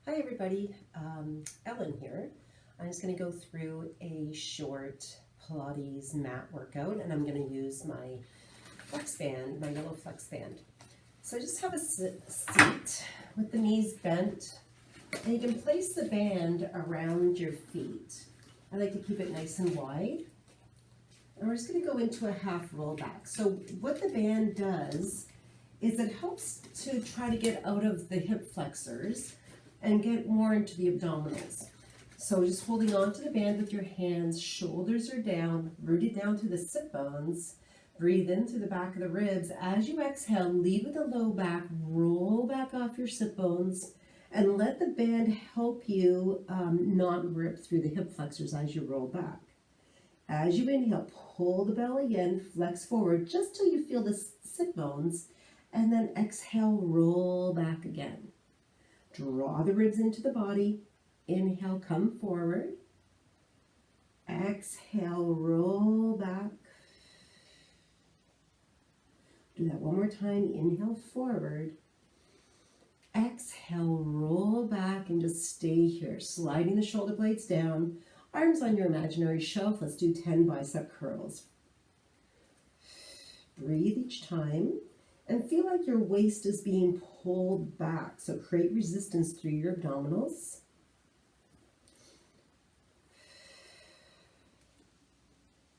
Hi everybody, Ellen here. I'm just going to go through a short Pilates mat workout, and I'm going to use my Flexband, my yellow Flexband. So just have a seat with the knees bent, and you can place the band around your feet. I like to keep it nice and wide. And we're just going to go into a half roll back. So what the band does is it helps to try to get out of the hip flexors and get more into the abdominals. So just holding on to the band with your hands, shoulders are down, rooted down through the sit bones. Breathe in through the back of the ribs. As you exhale, lead with the low back, roll back off your sit bones, and let the band help you not grip through the hip flexors as you roll back. As you inhale, pull the belly in, flex forward just till you feel the sit bones, and then exhale, roll back again. Draw the ribs into the body. Inhale, come forward. Exhale, roll back. Do that one more time. Inhale, forward. Exhale, roll back, and just stay here. Sliding the shoulder blades down. Arms on your imaginary shelf. Let's do 10 bicep curls. Breathe each time. And feel like your waist is being pulled back. So create resistance through your abdominals.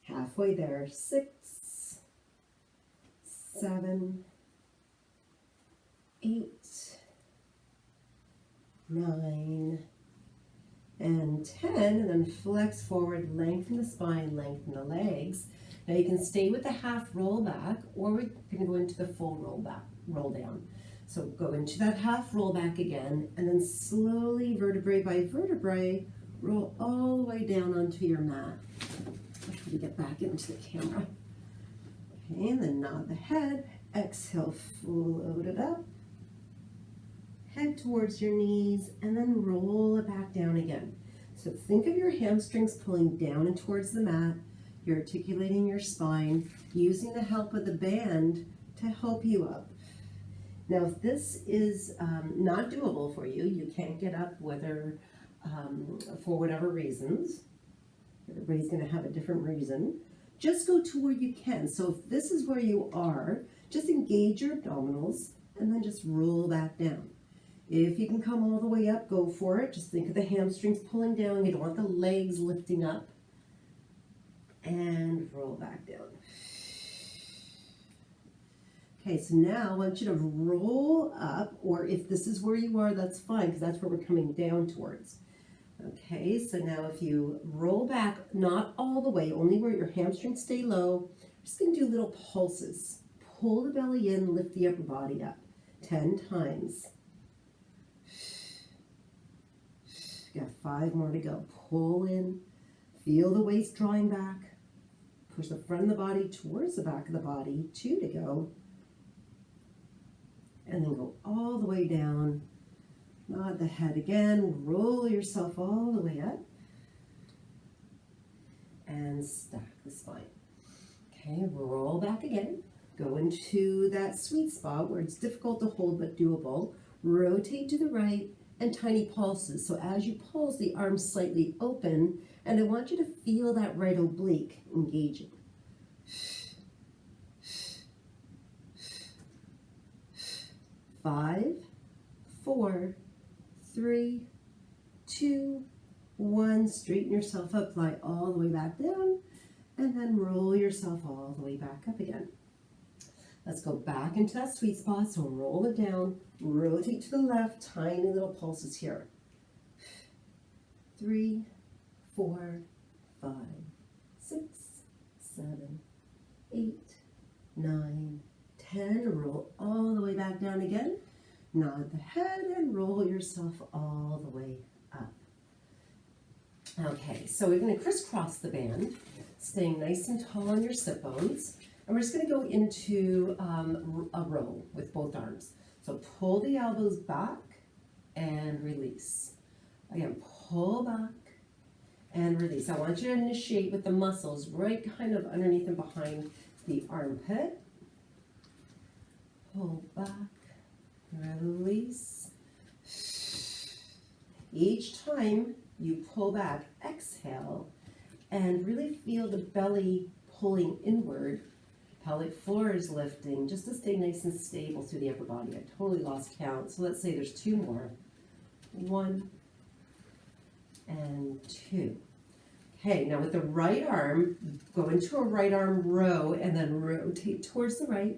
Halfway there. 6, 7, 8, 9, and 10. And then flex forward, lengthen the spine, lengthen the legs. Now you can stay with the half roll back, or we're going to go into the full roll down. So go into that half roll back again, and then slowly, vertebrae by vertebrae, roll all the way down onto your mat. I'll try to get back into the camera. Okay, and then nod the head. Exhale, float it up. Head towards your knees, and then roll it back down again. So think of your hamstrings pulling down and towards the mat. You're articulating your spine, using the help of the band to help you up. Now, if this is not doable for you, you can't get up, whether for whatever reasons, everybody's going to have a different reason, just go to where you can. So if this is where you are, just engage your abdominals and then just roll back down. If you can come all the way up, go for it. Just think of the hamstrings pulling down. You don't want the legs lifting up. And roll back down. Okay, so now I want you to roll up, or if this is where you are, that's fine, because that's where we're coming down towards. Okay, so now if you roll back, not all the way, only where your hamstrings stay low, we're just going to do little pulses. Pull the belly in, lift the upper body up 10 times. Got 5 more to go. Pull in, feel the waist drawing back. Push the front of the body towards the back of the body. 2 to go. And then go all the way down. Nod the head again. Roll yourself all the way up. And stack the spine. Okay, roll back again. Go into that sweet spot where it's difficult to hold but doable. Rotate to the right and tiny pulses. So as you pulse, the arms slightly open, and I want you to feel that right oblique engaging. 5, 4, 3, 2, 1. Straighten yourself up, lie all the way back down, and then roll yourself all the way back up again. Let's go back into that sweet spot. So roll it down, rotate to the left, tiny little pulses here. 3, 4, 5, 6, 7, 8, 9, 10. Roll all the way back down again. Nod the head and roll yourself all the way up. Okay, so we're going to crisscross the band, staying nice and tall on your sit bones. And we're just going to go into a row with both arms. So pull the elbows back and release. Again, pull back and release. I want you to initiate with the muscles right kind of underneath and behind the armpit. Pull back, release. Each time you pull back, exhale, and really feel the belly pulling inward. Pelvic floor is lifting, just to stay nice and stable through the upper body. I totally lost count, so let's say there's 2 more. 1 and 2. Okay, now with the right arm, go into a right arm row and then rotate towards the right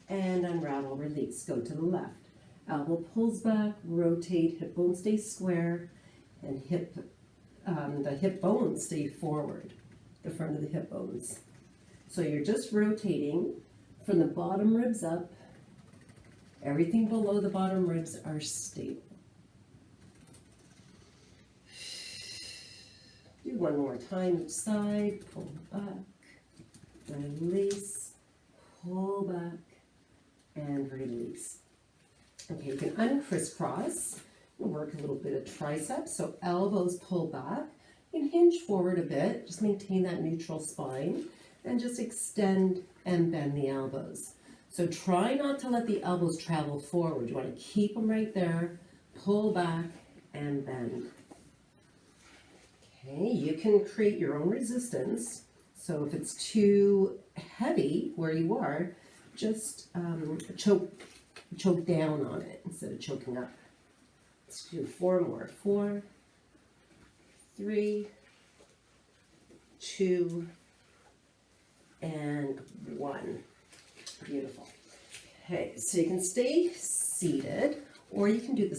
and unravel, release, go to the left. Elbow pulls back, rotate, hip bone stays square, and the hip bones stay forward, the front of the hip bones. So you're just rotating from the bottom ribs up. Everything below the bottom ribs are stable. Do one more time each side. Pull back, release, pull back, and release. Okay, you can uncrisscross and work a little bit of triceps. So elbows pull back and hinge forward a bit. Just maintain that neutral spine and just extend and bend the elbows. So try not to let the elbows travel forward. You want to keep them right there. Pull back and bend. Okay, you can create your own resistance. So if it's too heavy where you are, just choke down on it instead of choking up. Let's do 4 more. 4, 3, 2, and 1. Beautiful. Okay, so you can stay seated, or you can do the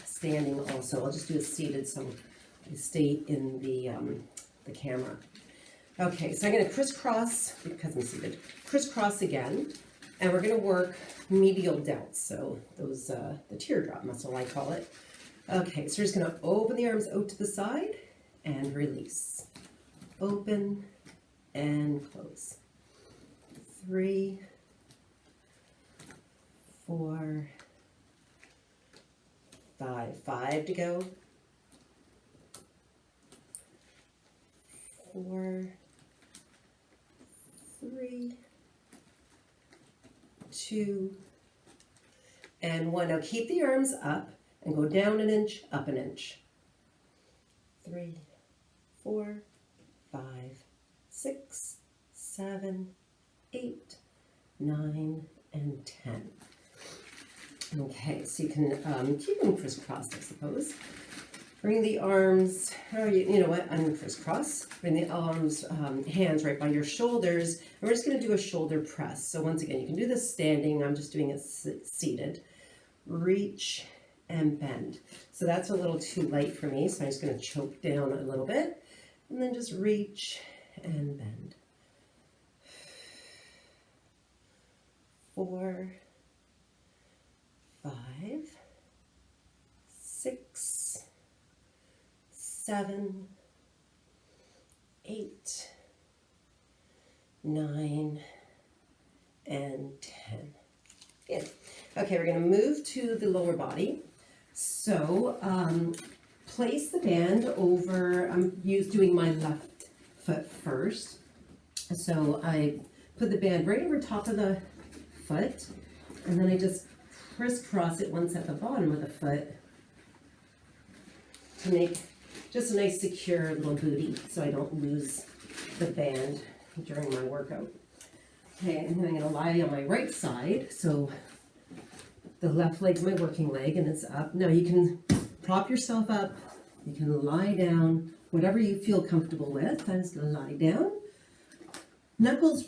standing also. I'll just do it seated so I stay in the camera. Okay, so I'm going to crisscross, because I'm seated, crisscross again, and we're going to work medial delts, so those, the teardrop muscle I call it. Okay, so we're just going to open the arms out to the side and release. Open and close. 3, 4, 5. 5 to go. 4, 3, 2, and 1. Now keep the arms up and go down an inch, up an inch. 3, 4, 5, 6, 7, 8, 9, and 10. Okay, so you can keep them crisscrossed, I suppose. Bring the arms, or you know what, uncrisscross. Bring the arms, hands right by your shoulders. And we're just going to do a shoulder press. So once again, you can do this standing. I'm just doing it seated. Reach and bend. So that's a little too light for me, so I'm just going to choke down a little bit. And then just reach and bend. 4, 5, 6, 7, 8, 9, and 10. Good. Okay, we're going to move to the lower body. So place the band over, I'm doing my left foot first. So I put the band right over top of the foot, and then I just crisscross it once at the bottom of the foot to make just a nice secure little booty so I don't lose the band during my workout. Okay, and then I'm going to lie on my right side, so the left leg's my working leg and it's up. Now you can prop yourself up, you can lie down, whatever you feel comfortable with. I'm just going to lie down. Knuckles,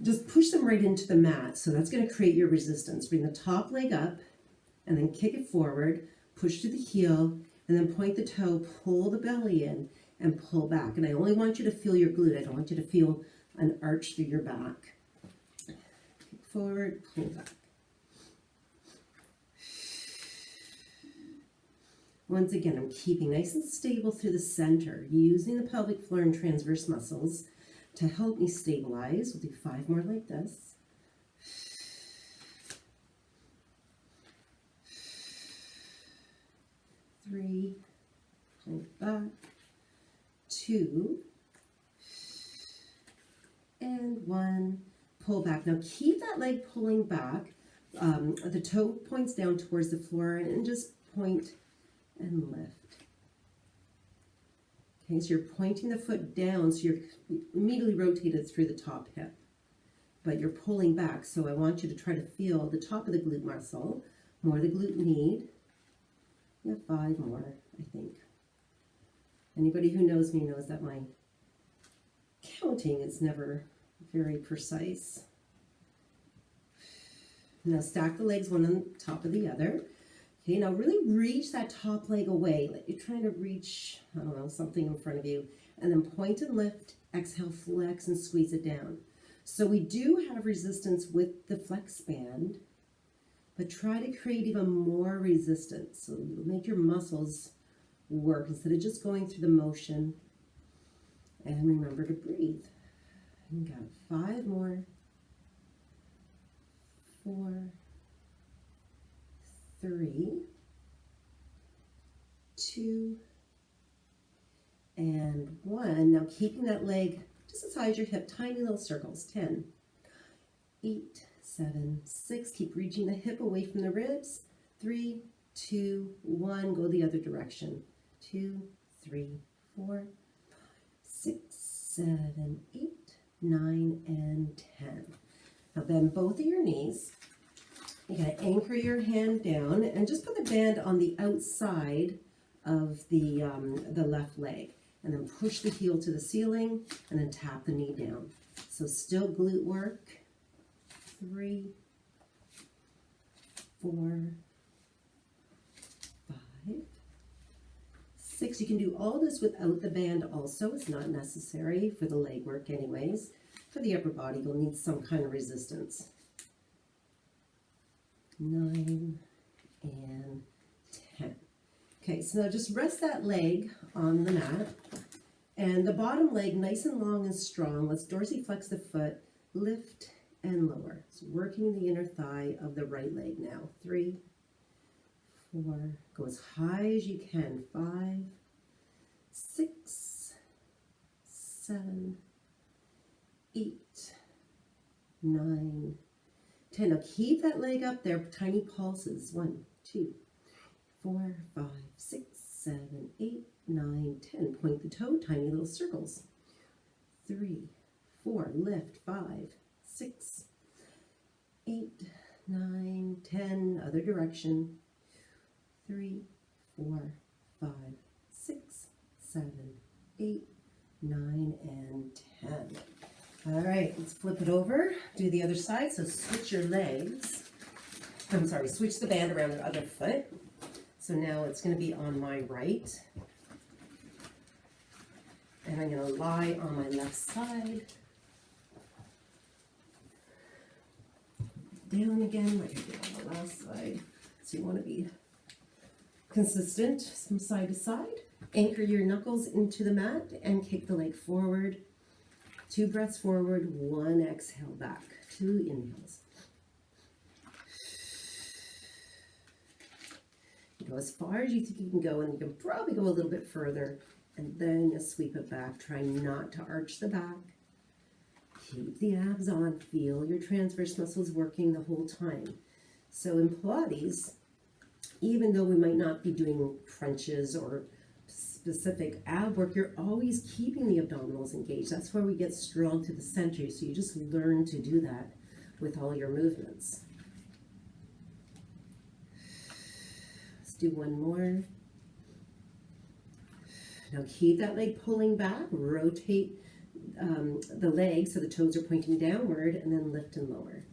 just push them right into the mat, so that's going to create your resistance. Bring the top leg up and then kick it forward, push to the heel, and then point the toe, pull the belly in, and pull back. And I only want you to feel your glute. I don't want you to feel an arch through your back. Kick forward, pull back. Once again, I'm keeping nice and stable through the center, using the pelvic floor and transverse muscles to help me stabilize. We'll do 5 more like this. Three, pull back, 2, and 1, pull back. Now keep that leg pulling back. The toe points down towards the floor and just point and lift. Okay, so you're pointing the foot down, so you're immediately rotated through the top hip, but you're pulling back. So I want you to try to feel the top of the glute muscle, more the glute med. You have 5 more, I think. Anybody who knows me knows that my counting is never very precise. Now stack the legs one on top of the other. Okay, now really reach that top leg away, like you're trying to reach, I don't know, something in front of you, and then point and lift, exhale, flex and squeeze it down. So we do have resistance with the Flexband, but try to create even more resistance. So you'll make your muscles work instead of just going through the motion. And remember to breathe. You got 5 more. 4, 3, 2, and 1. Now keeping that leg just as high as your hip, tiny little circles. 10, 8, 7, 6. Keep reaching the hip away from the ribs. 3, 2, 1. Go the other direction. 2, 3, 4, 5, 6, 7, 8, 9, and 10. Now bend both of your knees. You gotta anchor your hand down and just put the band on the outside of the left leg, and then push the heel to the ceiling and then tap the knee down. So still glute work. 3, 4, 5, 6. You can do all this without the band also. It's not necessary for the leg work anyways. For the upper body, you'll need some kind of resistance. 9 and 10. Okay, so now just rest that leg on the mat. And the bottom leg, nice and long and strong. Let's dorsiflex the foot, lift and lower. So working the inner thigh of the right leg now. 3, 4, go as high as you can. 5, 6, 7, 8, 9, 10. Now keep that leg up there, tiny pulses. 1, 2, 4, 5, 6, 7, 8, 9, 10. Point the toe, tiny little circles. 3, 4, lift. 5, 6, 8, 9, 10. Other direction. 3, 4, 5, 6, 7, 8, 9, and 10. All right, let's flip it over. Do the other side. So switch your legs. Switch the band around the other foot. So now it's going to be on my right. And I'm going to lie on my left side. Down again, like I did on the last side. So you want to be consistent from side to side. Anchor your knuckles into the mat and kick the leg forward. 2 breaths forward, 1 exhale back. 2 inhales. You go as far as you think you can go, and you can probably go a little bit further, and then you sweep it back. Try not to arch the back. Keep the abs on. Feel your transverse muscles working the whole time. So in Pilates, even though we might not be doing crunches or specific ab work, you're always keeping the abdominals engaged. That's where we get strong to the center. So you just learn to do that with all your movements. Let's do one more. Now keep that leg pulling back. Rotate the leg so the toes are pointing downward, and then lift and lower.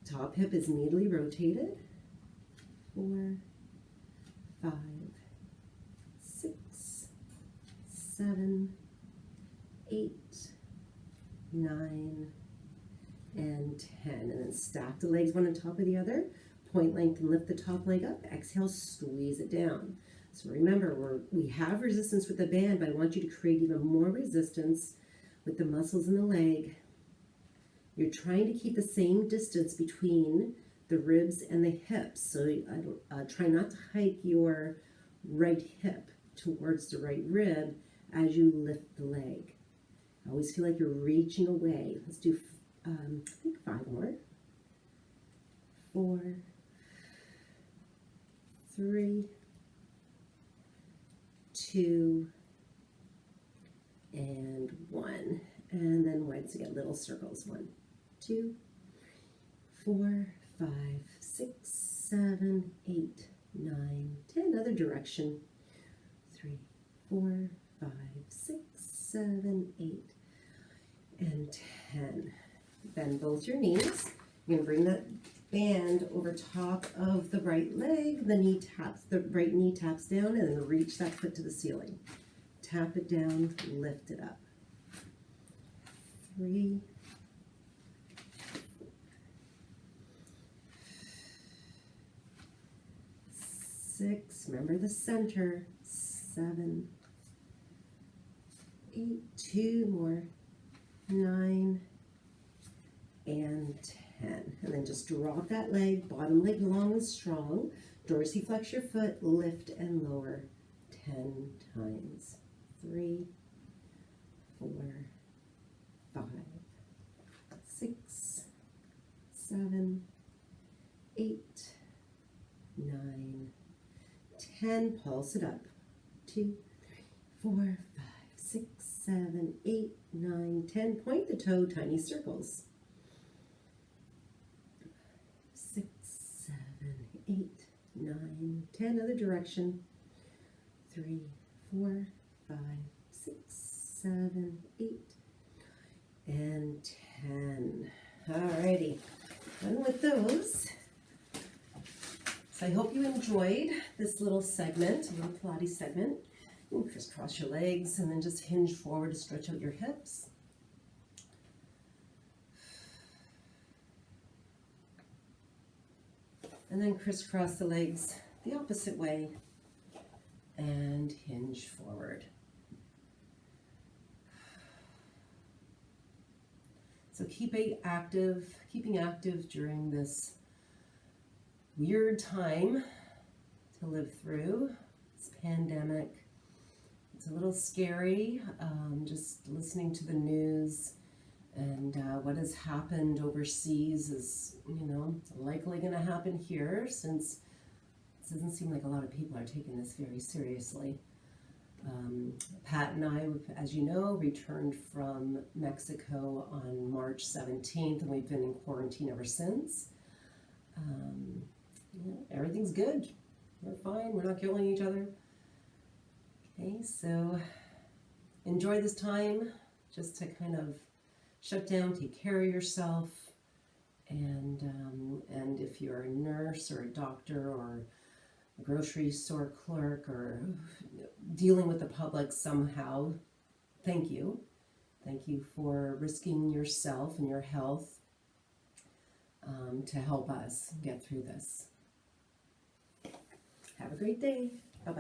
Top hip is immediately rotated. 4, 5, 6, 7, 8, 9, and 10. And then stack the legs one on top of the other. Point length and lift the top leg up. Exhale, squeeze it down. So remember, we have resistance with the band, but I want you to create even more resistance with the muscles in the leg. You're trying to keep the same distance between the ribs and the hips. So try not to hike your right hip towards the right rib as you lift the leg. I always feel like you're reaching away. Let's do, I think 5 more. 4, 3, 2, and 1. And then once again, little circles. 1, 2, 4, 5, 6, 7, 8, 9, 10. Other direction. 3, 4, 5, 6, 7, 8, and 10. Bend both your knees. You're going to bring that band over top of the right leg. The right knee taps down, and then reach that foot to the ceiling. Tap it down, lift it up. 3, 6, remember the center. 7, 8, 2 more, 9, and 10. And then just drop that leg, bottom leg long and strong. Dorsiflex your foot, lift and lower 10 times. 3, 4, 5, 6, 7, 8, 9, 10. Pulse it up. 2, 3, 4, 5, 6, 7, 8, 9, 10. Point the toe, tiny circles. 6, 7, 8, 9, 10. Other direction. 3, 4, 5, 6, 7, 8, and 10. Alrighty, done with those. So I hope you enjoyed this little segment, a little Pilates segment. You can crisscross your legs and then just hinge forward to stretch out your hips. And then crisscross the legs the opposite way and hinge forward. So keeping active during this weird time to live through, this pandemic. It's a little scary, just listening to the news and what has happened overseas is, likely going to happen here, since it doesn't seem like a lot of people are taking this very seriously. Pat and I, as you know, returned from Mexico on March 17th, and we've been in quarantine ever since. Everything's good. We're fine. We're not killing each other. Okay, so enjoy this time just to kind of shut down, take care of yourself, and if you're a nurse or a doctor or a grocery store clerk or dealing with the public somehow, thank you. Thank you for risking yourself and your health to help us get through this. Have a great day.